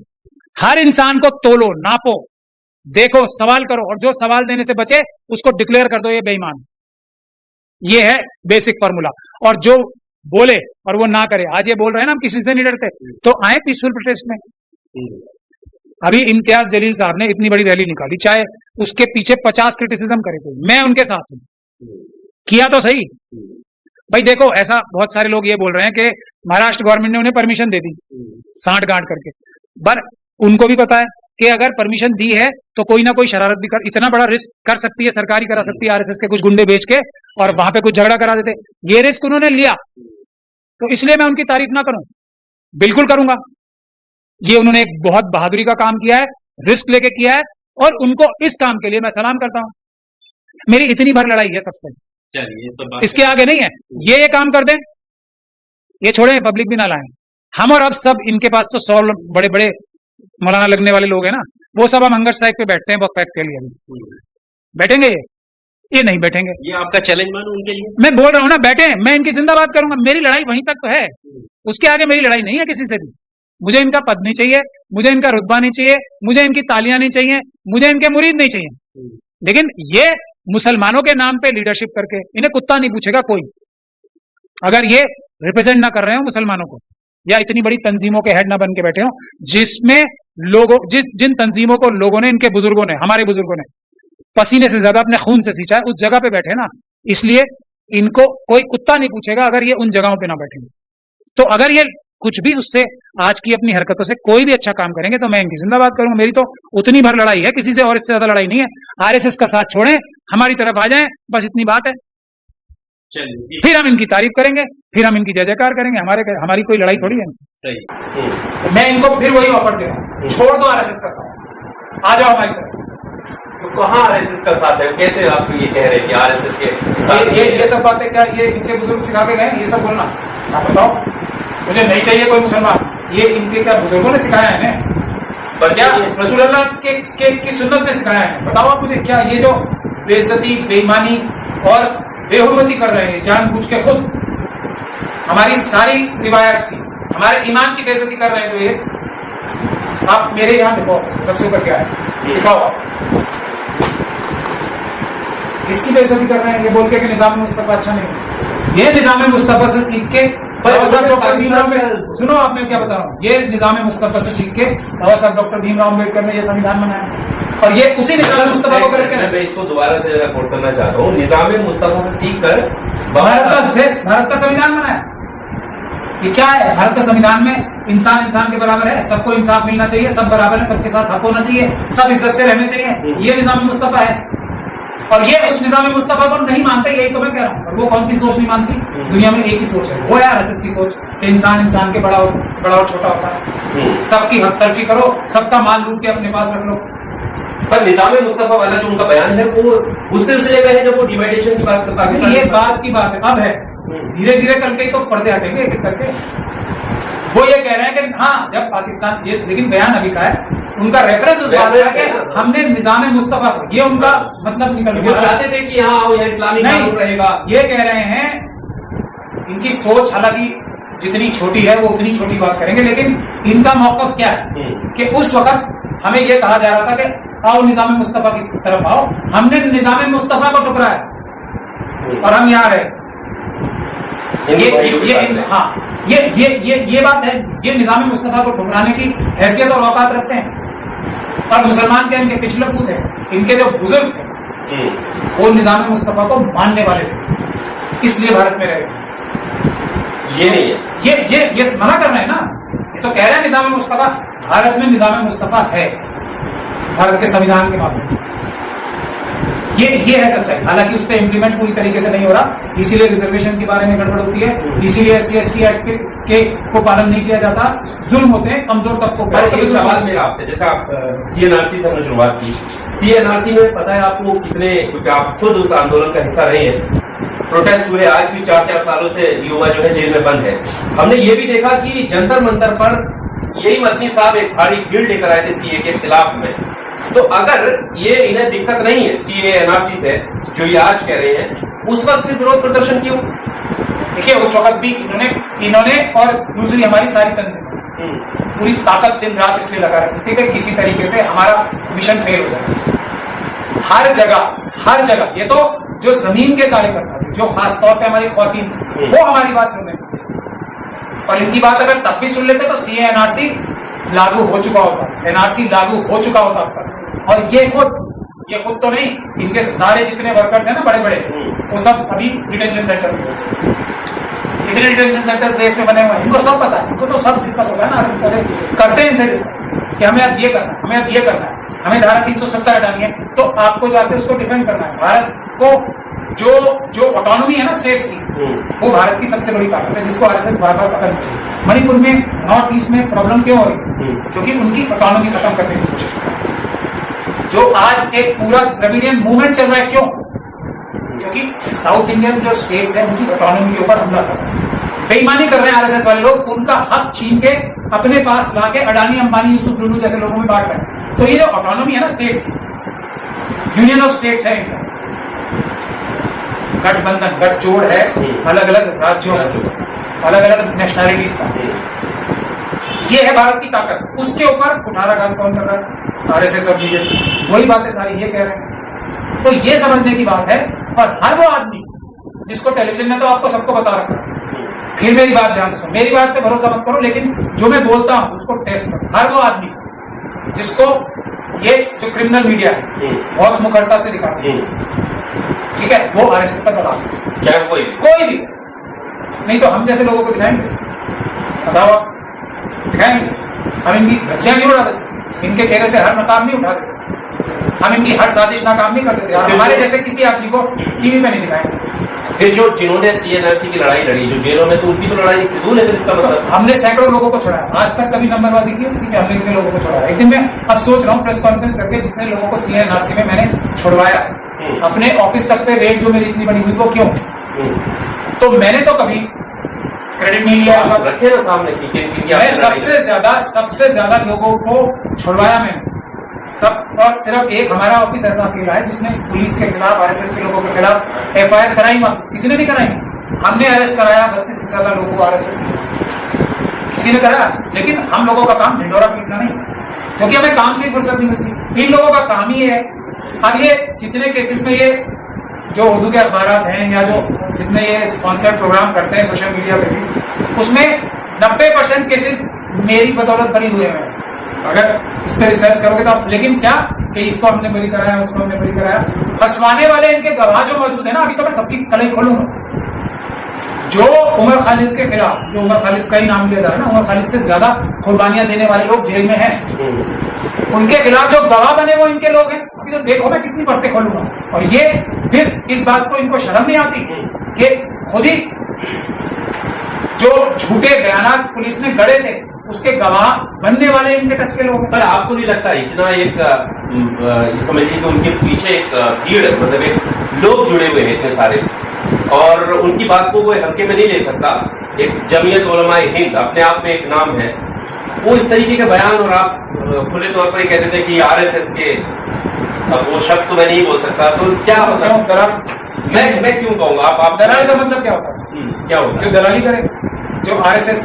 हर इंसान को तोलो, नापो, देखो, सवाल करो, और जो सवाल देने से बचे उसको डिक्लेयर कर दो ये बेईमान। ये है बेसिक फार्मूला। और जो बोले और वो ना करे, आज ये बोल रहे हैं ना हम किसी से नहीं डरते, तो आए पीसफुल प्रोटेस्ट में। अभी इम्तियाज जलील साहब ने इतनी बड़ी रैली निकाली, चाहे उसके पीछे 50 क्रिटिसिज्म करे थे, मैं उनके साथ हूं, किया तो सही। भाई देखो, ऐसा बहुत सारे लोग ये बोल रहे हैं कि महाराष्ट्र गवर्नमेंट ने उन्हें परमिशन दे दी सांठ गांठ करके, पर उनको भी पता है कि अगर परमिशन दी है तो कोई ना कोई शरारत भी कर, इतना बड़ा रिस्क कर सकती है सरकारी, करा सकती है आरएसएस के कुछ गुंडे बेच के, और वहां पे कुछ झगड़ा करा देते। ये रिस्क उन्होंने लिया, तो इसलिए मैं उनकी तारीफ ना करूं, बिल्कुल करूंगा। ये उन्होंने एक बहुत बहादुरी का काम किया है, रिस्क लेके किया है, और उनको इस काम के लिए मैं सलाम करता हूं। मेरी इतनी भर लड़ाई है सबसे, इसके आगे नहीं है। ये काम कर दें, ये छोड़े, पब्लिक भी ना लाएं। हम और अब सब इनके पास तो 100 बड़े बड़े मौलाना लगने वाले लोग हैं ना, वो सब हम हंगर स्ट्राइक पे बैठते हैं वक्त फैक्ट के लिए। बैठेंगे ये नहीं बैठेंगे। ये आपका चैलेंज मानो उनके लिए। मैं बोल रहा हूं ना, बैठे, मैं इनकी जिंदाबाद करूंगा। मेरी लड़ाई वहीं तक तो है, उसके आगे मेरी लड़ाई नहीं है किसी से भी। मुझे इनका पद नहीं चाहिए, मुझे इनका रुतबा नहीं चाहिए, मुझे इनकी तालियां नहीं चाहिए, मुझे इनके मुरीद नहीं चाहिए। लेकिन ये मुसलमानों के नाम पे लीडरशिप करके, इन्हें कुत्ता नहीं पूछेगा कोई, अगर ये रिप्रेजेंट ना कर रहे हो मुसलमानों को, या इतनी बड़ी तंजीमों के हेड ना बन के बैठे हो, जिसमें लोगों, जिन तंजीमों को लोगों ने, इनके बुजुर्गों ने, हमारे बुजुर्गों ने पसीने से ज्यादा अपने खून से सींचा है, उस जगह पे बैठे ना, इसलिए इनको कोई कुत्ता नहीं पूछेगा अगर ये उन जगहों पे ना बैठे। तो अगर ये कुछ भी उससे आज की अपनी हरकतों से कोई भी अच्छा काम करेंगे तो मैं इनकी जिंदाबाद करूंगा। मेरी तो उतनी भर लड़ाई है, किसी से और इससे ज्यादा लड़ाई नहीं है। आरएसएस का साथ छोड़ें, हमारी तरफ आ जाएं, बस इतनी बात है। चलिए फिर हम इनकी तारीफ करेंगे, फिर हम इनकी जय जयकार करेंगे। हमारी कोई लड़ाई थोड़ी है इनसे। सही। तो मैं इनको फिर वही ऑफर दे रहा हूं, छोड़ दो आरएसएस का साथ, आ जाओ हमारी तरफ। तो कहाँ आरएसएस का साथ है? कैसे आप ये कह रहे हैं कि आरएसएस के साथ? ये सब बातें क्या ये इनके बुजुर्ग सिखा के गए? ये सब बोलना आप बताओ। मुझे नहीं चाहिए कोई मुसलमान, ये इनके क्या बुजुर्गों ने सिखाया है इन्हें? पर क्या रसूल अल्लाह की सुन्नत में सिखाया है? बताओ आप मुझे। क्या ये जो बेइज्जती, बेईमानी और बेहुरमती कर रहे हैं जानबूझ के, खुद हमारी सारी रिवायत की, हमारे ईमान की बेइज्जती कर रहे हैं, तो ये आप मेरे यहाँ देखो सबसे ऊपर क्या है, दिखाओ आप। इसकी बेइज्जती कर रहे हैं ये बोल के कि निजाम मुस्तफा अच्छा नहीं। ये निजाम मुस्तफा से सीख के बाबा साहब डॉक्टर भीमराव अम्बेडकर, सुनो आप मैं क्या बता रहा हूँ, ये निजाम मुस्तफा से सीख के बाबा साहब डॉक्टर भीमराव अम्बेडकर ने ये संविधान बनाया और ये उसी निजाम मुस्तफा को करके मैं इसको दोबारा से जरा कोट करना चाहता हूँ। निजाम मुस्तफा से सीख कर भारत का संविधान बनाया। ये क्या है? भारत का संविधान में इंसान इंसान के बराबर है, सबको इंसाफ मिलना चाहिए, सब बराबर है, सबके साथ हक होना चाहिए, सब इज्जत से रहने चाहिए। ये निजाम मुस्तफा है और ये उस निजाम मुस्तफा को नहीं मानते, यही तो मैं कह रहा हूँ। और वो कौन सी सोच नहीं मानती? दुनिया में एक ही सोच है, वो है आरएसएस की सोच कि इंसान इंसान के बड़ा और छोटा होता है। सबकी हक तलफी करो, सबका माल लूट के अपने पास रख लो। पर निजाम मुस्तफा वाला जो उनका बयान है वो उस सिलसिले में है जब वो डिवाइडेशन की बात करता है। ये बात की बात है, अब है धीरे धीरे करके तो पर्दे हटेंगे एक एक करके। वो ये कह रहे हैं कि हाँ जब पाकिस्तान, ये लेकिन बयान अभी का है, उनका रेफरेंस उस बात है कि हमने निजाम मुस्तफा को, ये उनका मतलब निकल वो चाहते थे कि हाँ यह इस्लामी कानून रहेगा। ये कह रहे हैं, इनकी सोच हालांकि जितनी छोटी है वो उतनी छोटी बात करेंगे, लेकिन इनका मौकफ क्या है कि उस वक्त हमें यह कहा जा रहा था कि आओ निजाम मुस्तफा की तरफ आओ, हमने निजाम मुस्तफा को ठुकराया और हम यहाँ रहे। ये बात है, ये निजाम मुस्तफा को ठुकराने की हैसियत और औकात रखते हैं। और मुसलमान के इनके पिछले पूत है, इनके जो बुजुर्ग थे वो निजाम मुस्तफा को मानने वाले थे, इसलिए भारत में रहे। ये नहीं है, ये मना कर रहे हैं ना, ये तो कह रहे हैं निजाम मुस्तफा, भारत में निजाम मुस्तफा है भारत के संविधान के माध्यम से। ये है सच्चाई। हालांकि उस पर इम्प्लीमेंट पूरी तरीके से नहीं हो रहा, इसीलिए रिजर्वेशन के बारे में गड़बड़ होती है, इसीलिए SC/ST एक्ट के को पालन नहीं किया जाता, जुल्म होते हैं कमजोर तबकों पर। सवाल मेरा आपसे, जैसे आप CNRC से हमने शुरुआत की, CNRC में पता है आपको कितने, क्योंकि आप खुद उस आंदोलन का हिस्सा रहे हैं, प्रोटेस्ट हुए, आज भी 4-4 सालों से युवा जो है जेल में बंद है। हमने ये भी देखा कि जंतर मंतर पर यही मदनी साहब एक भारी भीड़ लेकर आए थे CA के खिलाफ में। तो अगर ये इन्हें दिक्कत नहीं है CA NRC से जो ये आज कह रहे हैं, उस वक्त फिर विरोध प्रदर्शन क्यों? देखिए उस वक्त भी इन्होंने और दूसरी हमारी सारी तंजीम पूरी ताकत दिन रात इसलिए लगा रखी थी कि किसी तरीके से हमारा मिशन फेल हो जाए। हर जगह ये तो जो जमीन के कार्यकर्ता थे, जो खासतौर पे हमारी ख्वातीन, वो हमारी बात सुन रहे थे और इनकी बात अगर तब भी सुन लेते तो CA NRC लागू हो चुका होता, NRC लागू हो चुका होता। और ये खुद तो नहीं, इनके सारे जितने वर्कर्स हैं ना बड़े बड़े, वो सब अभी डिटेंशन सेंटर्स में, इतने डिटेंशन सेंटर्स देश में बने हुए हैं, इनको सब पता है, इनको तो सब डिस्कस होता है ना, सारे करते हैं इनसे डिस्कस कि हमें अब ये करना है, हमें अब ये करना है, हमें धारा 370 हटानी है, तो आपको जाके उसको डिफेंड करना है। भारत को जो ऑटोनॉमी है ना स्टेट्स की, वो भारत की सबसे बड़ी ताकत है, जिसको RSS बार बार खत्म की। मणिपुर में, नॉर्थ ईस्ट में प्रॉब्लम क्यों हो रही? क्योंकि उनकी ऑटोनॉमी खत्म करने की कोशिश कर रही है। जो आज एक पूरा द्रविडियन मूवमेंट चल रहा है, क्यों? क्योंकि साउथ इंडियन जो स्टेट्स है उनकी ऑटोनॉमी के ऊपर हमला कर रहे हैं, बेईमानी कर रहे हैं RSS वाले लोग, उनका हक छीन के अपने पास लाके अडानी, अंबानी, यूसुफ लुलू जैसे लोगों में बांट रहे हैं। तो ये जो ऑटोनॉमी है ना स्टेट्स की, यूनियन ऑफ स्टेट्स है इनका, गठबंधन, गठजोड़ है अलग अलग राज्यों, अलग अलग नेशनैलिटीज का, ये है भारत की ताकत। उसके ऊपर कुठाराघात कौन कर रहा है? RSS और BJP, वही बातें सारी ये कह रहे हैं। तो ये समझने की बात है। और हर वो आदमी जिसको टेलीविजन में तो आपको सबको बता रखा है, फिर मेरी बात ध्यान से सुनो, मेरी बात पे भरोसा मत करो, लेकिन जो मैं बोलता हूं उसको टेस्ट करो। हर वो आदमी जिसको ये जो क्रिमिनल मीडिया है बहुत मुखरता से दिखाते हैं, ठीक है, वो RSS का दलाल, क्या कोई भी नहीं, तो हम जैसे लोगों को दिखाएंगे बताओ आप, दिखाएंगे? हम इनकी धज्जियां नहीं उड़ा देते, इनके चेहरे से हर नकाब नहीं उठा देते, हम इनकी हर साजिश नाकाम नहीं कर देते, और हमारे जैसे किसी आदमी को टीवी पे नहीं दिखाएंगे। फिर जो जिन्होंने सीएनआरसी की लड़ाई लड़ी, जो जेलों में, तो उनकी तो लड़ाई फिजूल है फिर इसका मतलब? हमने सैकड़ों लोगों को छोड़ाया, आज तक कभी नंबरबाजी की उसकी, हमने कितने लोगों को छोड़ाया। एक दिन मैं अब सोच रहा हूँ प्रेस कॉन्फ्रेंस करके जितने लोगों को सीएनआरसी में मैंने छुड़वाया, अपने ऑफिस तक पे रेट जो मेरी इतनी बड़ी हुई, वो क्यों? तो मैंने तो कभी क्रेडिट नहीं लिया। रखे ना सामने की मैं सबसे ज्यादा लोगों को छुड़वाया मैंने, सब। और सिर्फ एक हमारा ऑफिस ऐसा अकेला है जिसने पुलिस के खिलाफ, आरएसएस के लोगों के खिलाफ एफआईआर कराई, वापस किसी ने नहीं कराई। हमने अरेस्ट कराया 32 से ज्यादा लोगों को आरएसएस के, किसी ने कराया। लेकिन हम लोगों का काम ढिंडोरा पीटना नहीं, क्योंकि हमें काम से ही फुर्सत नहीं मिलती। इन लोगों का काम ही है। अब ये जितने केसेस में ये जो उर्दू के अखबार हैं या जो जितने ये स्पॉन्सर्ड प्रोग्राम करते हैं सोशल मीडिया पे भी, उसमें 90% केसेस मेरी बदौलत बरी हुए हैं। अगर इस पर रिसर्च करोगे तो आप, लेकिन क्या कि इसको हमने बरी कराया, उसको हमने बरी कराया, फंसवाने वाले इनके गवाह जो मौजूद है ना, अभी तो मैं सबकी कलई खोलूंगा। जो उमर खालिद के खिलाफ, जो उमर खालिद का ही नाम लिया जा रहा है ना, उमर खालिद से ज्यादा कुर्बानियां देने वाले लोग जेल में हैं, उनके खिलाफ जो गवाह बने वो इनके लोग हैं। अभी तो देखो मैं कितनी बातें खोलूंगा। और ये फिर इस बात को इनको शर्म नहीं आती कि खुद ही जो झूठे बयान पुलिस ने गढ़े थे उसके गवाह बनने वाले इनके टच के लोग। पर आपको नहीं लगता इतना एक समझ लीजिए कि उनके पीछे एक भीड़, मतलब एक लोग जुड़े हुए हैं इतने सारे, और उनकी बात को वो हल्के में नहीं ले सकता। एक जमीयत उलमाए हिंद अपने आप में एक नाम है, वो इस तरीके के बयान, और आप खुले तौर पर कहते थे कि आरएसएस के, अब वो शब्द तो मैं नहीं बोल सकता, तो क्या होता है? मैं क्यों कहूंगा? आप दलाल का मतलब क्या होता है? क्या होता है? जो दलाली करे, जो आरएसएस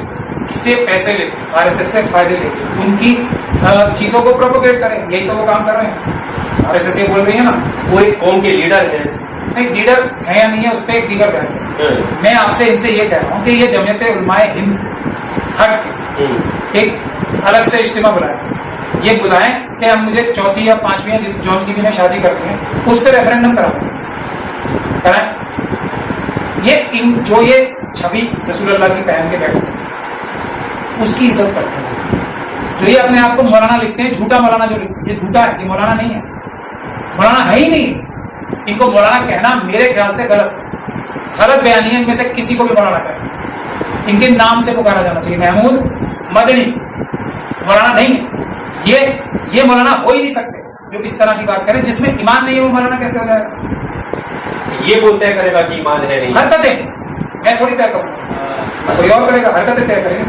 से पैसे ले, आरएसएस से फायदे ले, उनकी चीजों को प्रोपोगेट करें, यही तो वो काम कर रहे हैं। आरएसएस ये बोल रही है ना, वो एक कौम के लीडर है, एक लीडर है या नहीं है, उस पर एक दीगर बहस है। मैं आपसे इनसे ये कह रहा हूँ कि ये जमीयत उलमाए हिंद से हट के एक अलग से इज्तिमा बुलाए, ये बुलाएं कि हम मुझे चौथी या पांचवी या जौन सी भी में शादी करते हैं उस पर रेफरेंडम कराएं। ये जो ये छवि रसूलुल्लाह की पहन के बैठे उसकी इज्जत करते हैं। जो ये अपने आप को मौलाना लिखते हैं, झूठा मौलाना जो लिखते हैं, ये झूठा है, ये मौलाना नहीं है, मौलाना है ही नहीं। इनको मौलाना कहना मेरे ख्याल से गलत बयानी है। इनमें से किसी को भी मौलाना कहे, इनके नाम से पुकारा जाना चाहिए, महमूद मदनी। मौलाना नहीं है ये मौलाना हो ही नहीं सकते जो इस तरह की बात करें। जिसमें ईमान नहीं है वो मौलाना कैसे हो जाएगा? ये वो तय करेगा कि ईमान है नहीं। हरकतें मैं थोड़ी तय करूंगा, कोई और करेगा, हरकतें तय करेंगे।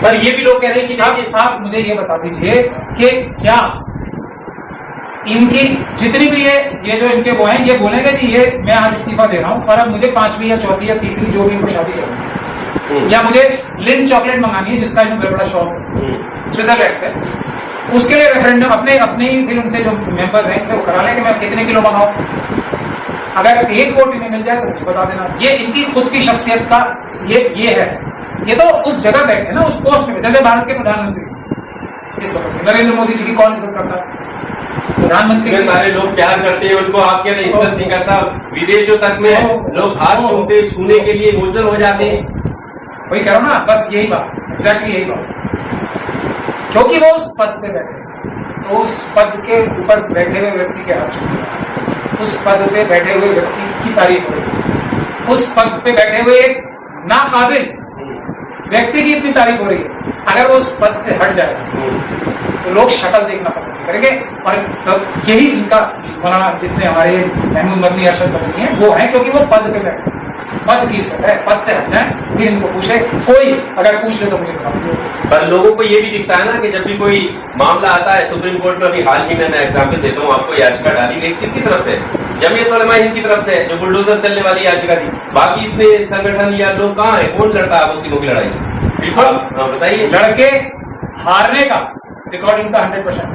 पर ये भी लोग कह रहे हैं कि आप मुझे ये बता दीजिए कि क्या इनकी जितनी भी ये जो इनके वो हैं, ये बोलेंगे कि ये मैं आज इस्तीफा दे रहा हूं और अब मुझे 5वीं या चौथी या तीसरी जो भी इनको शादी करनी है, या मुझे लिंट चॉकलेट मंगानी है जिसका इनको बड़ा शौक है, स्विट्जरलैंड से, उसके लिए रेफरेंडम अपने ही फिर उनसे जो मेंबर्स हैं इनसे वो करा लें कि मैं कितने किलो मंगाऊं। अगर एक वोट इन्हें मिल जाए तो मुझे बता देना। ये इनकी खुद की शख्सियत का ये है। ये तो उस जगह बैठे ना, उस पोस्ट में, जैसे भारत के प्रधानमंत्री इस वक्त नरेंद्र मोदी जी की कौन इज्जत करता है? प्रधानमंत्री सारे लोग प्यार करते हैं उनको, आपके नहीं इज्जत नहीं करता। विदेशों तक में लोग हाथ चूमते, छूने के लिए इमोशनल हो जाते हैं। वही करो ना, बस यही बात, एग्जैक्टली यही बात। क्योंकि वो उस पद पे बैठे, तो उस पद के ऊपर बैठे हुए व्यक्ति के हाथ छूटे, उस पद पे बैठे हुए व्यक्ति की तारीफ हो, उस पद पे बैठे हुए एक नाकाबिल व्यक्ति की इतनी तारीफ हो रही है। अगर वो उस पद से हट जाए तो लोग शक्ल देखना पसंद करेंगे। और यही इनका मौलाना जितने हमारे महमूद मदनी, अरशद मदनी है, वो है क्योंकि वो पद पे बैठे, पद की इज्जत है। पद से हट जाए फिर इनको पूछे, कोई अगर पूछ ले तो मुझे बता। पर लोगों को ये भी दिखता है ना कि जब भी कोई मामला आता है सुप्रीम कोर्ट में, अभी हाल ही में मैं एग्जाम्पल देता हूँ आपको, याचिका डाली गई किसकी तरफ से? जमीयत उलमा हिंद की तरफ से, जो बुलडोजर चलने वाली याचिका थी। बाकी इतने संगठन या लोग कहाँ है? कौन लड़ता है मुस्लिमों की लड़ाई? बिल्कुल बताइए। लड़के हारने का रिकॉर्डिंग का 100%।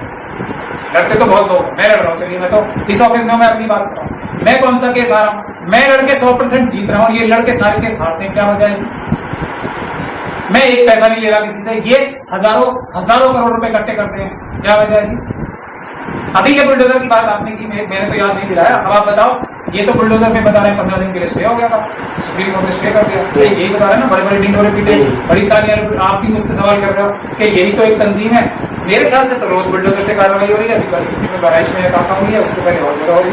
लड़के तो बहुत लोग, मैं लड़ रहा हूँ, चलिए मैं तो इस ऑफिस में मैं अपनी बात कर रहा हूँ, मैं कौन सा केस हारा हूँ? मैं लड़के 100% जीत रहा हूँ, ये लड़के सारे केस हारते हैं, क्या वजह है? मैं एक पैसा नहीं ले रहा किसी से, ये हजारों करोड़ रुपए इकट्ठे करते हैं, क्या वजह है? अभी के बुलडोजर की बात आपने की, मैंने तो याद नहीं दिलाया। अब आप बताओ ये तो बुलडोजर में बता रहे हैं 15 दिन के लिए स्टे हो गया था, सुप्रीम कोर्ट ने स्टे कर दिया। सही यही बता रहे हैं ना, बड़े बड़े डिंडोरे पीटे, बड़ी तालियां, आप भी मुझसे सवाल कर रहे हो कि यही तो एक तंजीम है। मेरे ख्याल से तो रोज बुलडोजर से कार्रवाई हो रही है, अभी बहराइच में काम हुई है, उससे पहले और जगह हो रही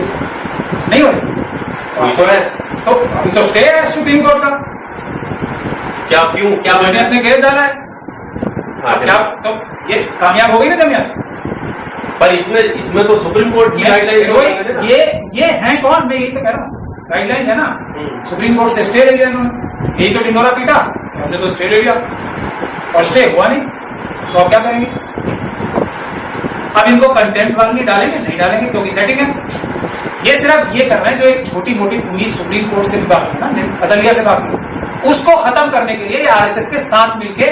नहीं हो रही तो है। तो अभी तो स्टे है सुप्रीम कोर्ट का, क्या क्यों क्या जमीयत ने केस डाला है, क्या तो ये कामयाब हो गई ना जमीयत। पर इसमें तो सुप्रीम कोर्ट की गाइडलाइन ये है कौन, मैं यही तो कह रहा हूँ, गाइडलाइंस है ना। सुप्रीम कोर्ट से स्टे ले लिया इन्होंने, यही तो डिंडोरा पीटा, हमने तो स्टे ले लिया और स्टे हुआ नहीं, तो अब क्या करेंगे। अब इनको कंटेंट वारंटी डालेंगे नहीं डालेंगे, क्योंकि सेटिंग है। ये सिर्फ ये कर रहे हैं जो एक छोटी मोटी उम्मीद सुप्रीम कोर्ट से बाकी है ना, अदलिया से बाकी, उसको खत्म करने के लिए आरएसएस के साथ मिलके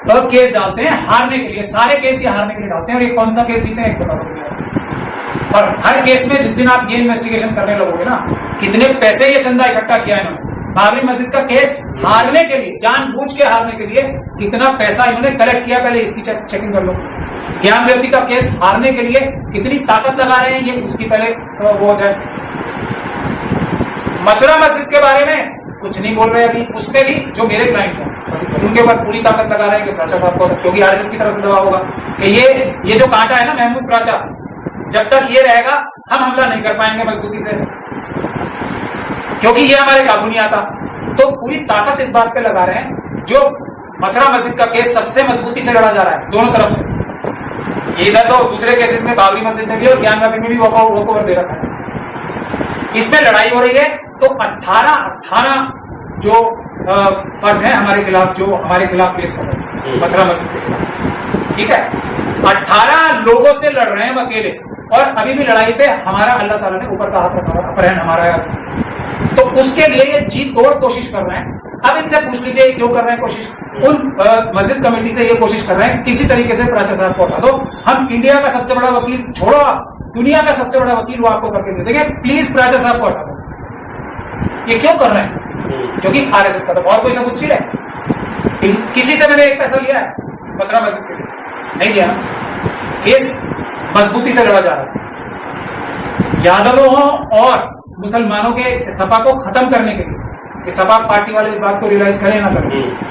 तो केस डालते हैं हारने के लिए, सारे केस ये हारने के लिए डालते हैं। और ये कौन सा केस जीते हैं एक बता दो। और हर केस में जिस दिन आप ये इन्वेस्टिगेशन करने लगोगे ना, कितने पैसे ये चंदा इकट्ठा किया है इन्होंने। बाबरी मस्जिद का केस हारने के लिए, जानबूझ के हारने के लिए कितना पैसा इन्होंने कलेक्ट किया, पहले इसकी चेकिंग कर लो। ज्ञान व्यक्ति का केस हारने के लिए कितनी ताकत लगा रहे हैं, ये उसकी पहले तो वो हो जाए। मथुरा मस्जिद के बारे में कुछ नहीं बोल रहे अभी, उसपे भी जो मेरे क्लाइंट्स हैं उनके ऊपर पूरी ताकत लगा रहे हैं कि प्राचा साहब को, क्योंकि आरएसएस की तरफ से दबाव होगा कि ये जो कांटा है ना महमूद प्राचा, जब तक ये रहेगा हम हमला नहीं कर पाएंगे मजबूती से, क्योंकि ये हमारे काबू नहीं आता। तो पूरी ताकत इस बात पे लगा रहे हैं। जो मथुरा मस्जिद का केस सबसे मजबूती से लड़ा जा रहा है दोनों तरफ से, ये इधर तो दूसरे केसेस में बाबरी मस्जिद में भी और ज्ञान व्यापी में भी वॉकओवर दे रखा है, इसमें लड़ाई हो रही है। तो 18 जो फर्द हैं हमारे खिलाफ, जो हमारे खिलाफ केस कर रहे हैं मथुरा मस्जिद के खिलाफ, ठीक है, 18 लोगों से लड़ रहे हैं अकेले, और अभी भी लड़ाई पे हमारा अल्लाह ताला ने ऊपर का हाथ रखा, अपर हैंड हमारा है। तो उसके लिए ये जी तोड़ कोशिश कर रहे हैं। अब इनसे पूछ लीजिए क्यों कर रहे हैं कोशिश। उन मस्जिद कमेटी से ये कोशिश कर रहे हैं किसी तरीके से प्राचा साहब को हटा दो। हम इंडिया का सबसे बड़ा वकील छोड़ो, आप दुनिया का सबसे बड़ा वकील वो आपको करके दे देंगे, प्लीज प्राचा साहब को हटा दो। ये क्यों कर रहे हैं? क्योंकि आरएसएस का तो और कोई सबूत है। किसी से मैंने एक पैसा लिया है मथुरा मस्जिद के लिए? नहीं लिया। केस मजबूती से लड़ा जा रहा है यादवों और मुसलमानों के सपा को खत्म करने के लिए। कि सपा पार्टी वाले इस बात को रियलाइज करें ना करें,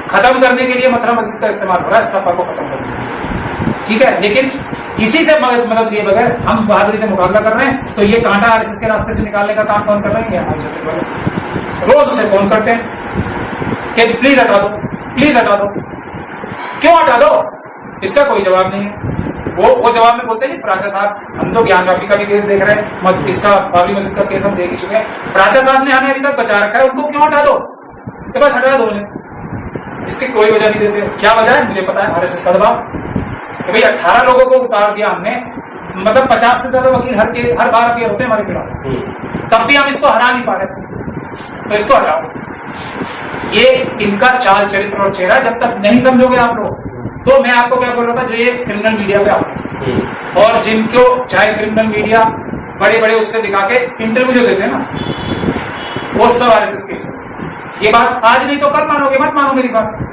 खत्म करने के लिए मथुरा मस्जिद का इस्तेमाल हो रहा है सपा को खत्म करने, ठीक है। लेकिन किसी से मदद लिए बगैर हम बहादुरी से मुकाबला कर रहे हैं। तो ये कांटा आरएसएस के रास्ते से निकालने का काम कौन कर रहे हैं? हमारे छत्तीसगढ़ वाले रोज उसे फोन करते हैं कि प्लीज हटा दो, प्लीज हटा दो। क्यों हटा दो? इसका कोई जवाब नहीं है। वो जवाब में बोलते हैं प्राचा साहब हम तो ज्ञान व्यापी का भी केस देख रहे हैं, इसका बाबरी मस्जिद का केस हम देख ही चुके हैं, प्राचा साहब ने हमें अभी तक बचा रखा है, उनको क्यों हटा दो? तो बस हटा दो उन्हें, जिसकी कोई वजह नहीं देते। क्या वजह है मुझे पता है, आरएसएस का दबाव। तो भाई 18 लोगों को उतार दिया हमने, मतलब 50 से ज्यादा वकील हर बार अपीयर होते हैं हमारे खिलाफ, तब भी हम इसको हरा नहीं पा रहे। तो इसको हटाओ। ये इनका चाल चरित्र और चेहरा जब तक नहीं समझोगे आप लोग, तो मैं आपको क्या बोल रहा था, जो ये क्रिमिनल मीडिया पे आते और जिनको चाहे क्रिमिनल मीडिया बड़े बड़े उससे दिखा के इंटरव्यू जो देते हैं ना, वो सब आरएसएस के। ये बात आज नहीं तो कल मानोगे, मत मानो मेरी बात।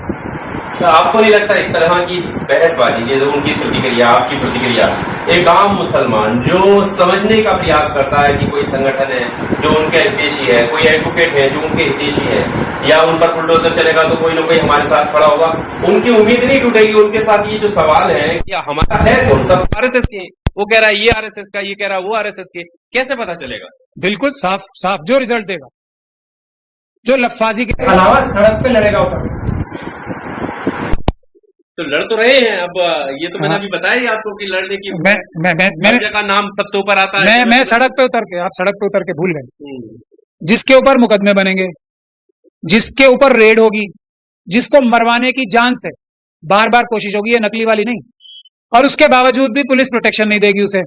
तो आपको नहीं लगता इस तरह की बहसबाजी, ये जो उनकी प्रतिक्रिया आपकी प्रतिक्रिया, एक आम मुसलमान जो समझने का प्रयास करता है कि कोई संगठन है जो उनके हितैषी है, कोई एडवोकेट है जो उनके हितैषी है, या उन पर बुलडोजर चलेगा तो कोई ना कोई हमारे साथ खड़ा होगा, उनकी उम्मीद नहीं टूटेगी। उनके साथ ये जो सवाल है कि हमारा है कौन सब आरएसएस के, वो कह रहा है ये आरएसएस का, ये कह रहा है वो आरएसएस के, कैसे पता चलेगा? बिल्कुल साफ साफ जो रिजल्ट देगा, जो लफाजी के अलावा सड़क पे लड़ेगा उतर। तो लड़ तो रहे हैं। अब ये तो मैंने अभी बताया ही आपको कि लड़ने की मैंने का नाम सबसे ऊपर आता है। मैं सड़क पे उतर के, आप सड़क पे उतर के भूल गए। जिसके ऊपर मुकदमे बनेंगे, जिसके ऊपर रेड होगी, जिसको मरवाने की जान से बार बार कोशिश होगी, ये नकली वाली नहीं, और उसके बावजूद भी पुलिस प्रोटेक्शन नहीं देगी उसे।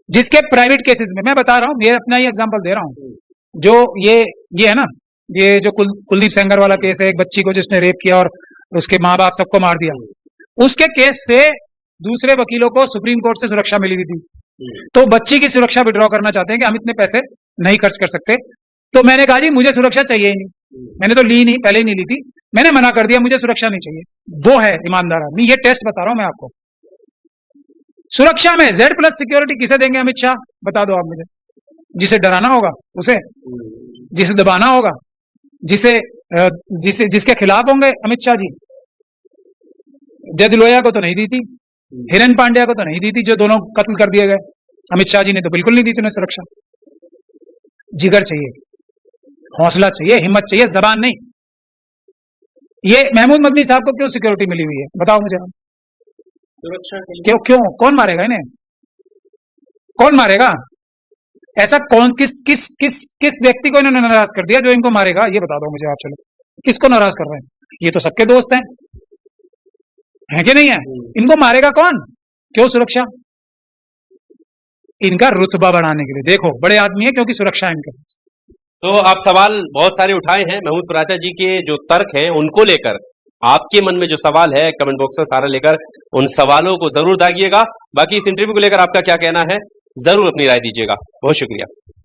जिसके प्राइवेट केसेस में, मैं बता रहा हूँ, ये अपना ही एग्जांपल दे रहा हूँ, जो ये है ना, ये जो कुलदीप सेंगर वाला केस है, एक बच्ची को जिसने रेप किया और उसके माँ बाप सबको मार दिया, उसके केस से दूसरे वकीलों को सुप्रीम कोर्ट से सुरक्षा मिली हुई थी। तो बच्ची की सुरक्षा विड्रॉ करना चाहते हैं कि हम इतने पैसे नहीं खर्च कर सकते। तो मैंने कहा जी मुझे सुरक्षा चाहिए ही नहीं, मैंने तो ली नहीं, पहले ही नहीं ली थी, मैंने मना कर दिया, मुझे सुरक्षा नहीं चाहिए। वो है ईमानदार आदमी, ये टेस्ट बता रहा हूं मैं आपको। सुरक्षा में Z+ सिक्योरिटी किसे देंगे? अमित शाह, बता दो आप मुझे। जिसे डराना होगा उसे, जिसे दबाना होगा, जिसके खिलाफ होंगे अमित शाह जी। जज लोया को तो नहीं दी थी, हिरेन पांड्या को तो नहीं दी थी, जो दोनों कत्ल कर दिए गए। अमित शाह जी ने तो बिल्कुल नहीं दी थी उन्हें सुरक्षा। जिगर चाहिए, हौसला चाहिए, हिम्मत चाहिए, जबान नहीं। ये महमूद मदनी साहब को क्यों सिक्योरिटी मिली हुई है, बताओ मुझे। सुरक्षा के लिए क्यों क्यों कौन मारेगा इन्हें, कौन मारेगा? ऐसा कौन किस व्यक्ति को इन्होंने नाराज कर दिया जो इनको मारेगा, ये बता दो मुझे आप। चलो, किसको नाराज कर रहे हैं? ये तो सबके दोस्त हैं कि नहीं है? इनको मारेगा कौन? क्यों सुरक्षा? इनका रुतबा बढ़ाने के लिए। देखो बड़े आदमी है क्योंकि सुरक्षा है इनके। तो आप सवाल बहुत सारे उठाए हैं महमूद पराचा जी के, जो तर्क हैं उनको लेकर आपके मन में जो सवाल है कमेंट बॉक्स में सारा लेकर उन सवालों को जरूर दागिएगा। बाकी इस इंटरव्यू को लेकर आपका क्या कहना है जरूर अपनी राय दीजिएगा। बहुत शुक्रिया।